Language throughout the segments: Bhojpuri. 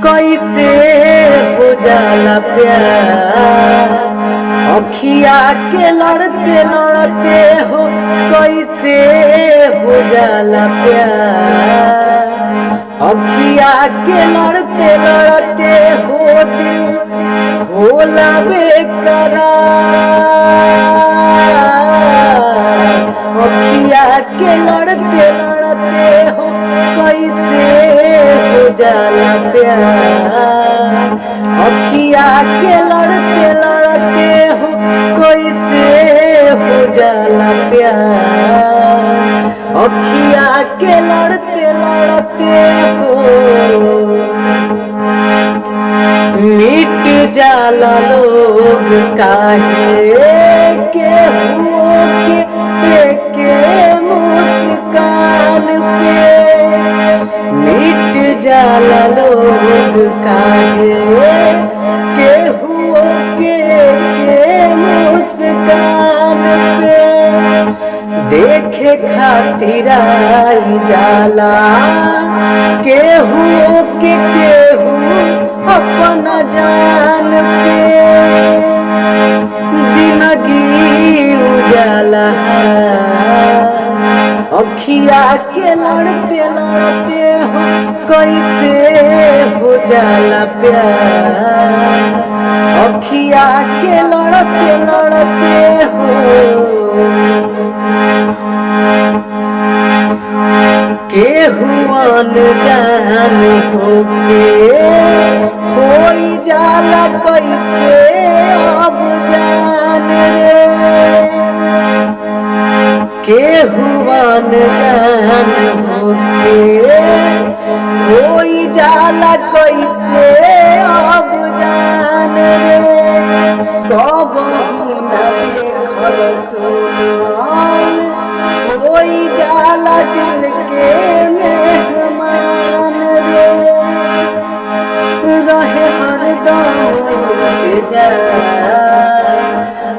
कैसे हो जाला प्यार अखिया के लड़ते लड़ते हो। कैसे हो जाला प्यार अखिया के लड़ते लड़ते हो। दिल होला बेकरार अखिया के लड़ते लड़ते हो। कैसे हो जाला प्यार अखिया के लड़ते लड़ते हो। कैसे हो जाला प्यार अखिया के लड़ते लड़ते हो। मिट जाला लोग काहे के हुओ के मुस्कान पे। मिट जाला लोग काहे के हुओ के मुस्कान पे। देखे खातिर आई जाला केहू केहू अपना जान पे। जिंदगी उजाला अखिया के लड़ते लड़ते हो। कैसे हो जाला प्यार अखिया के लड़ते लड़ते हो। केहू अनजान होके होई जाला कैसे अब जान रे। केहू अनजान होके होई जाला कैसे अब जान रे। कब न देखल सुनल होई जाला दिल के मेहमान रे। रहे हरदम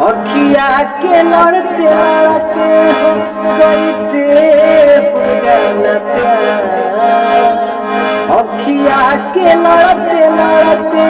अखिया के लड़ते लड़ते हो। कैसे हो जाला प्यार अखिया के लड़ते लड़ते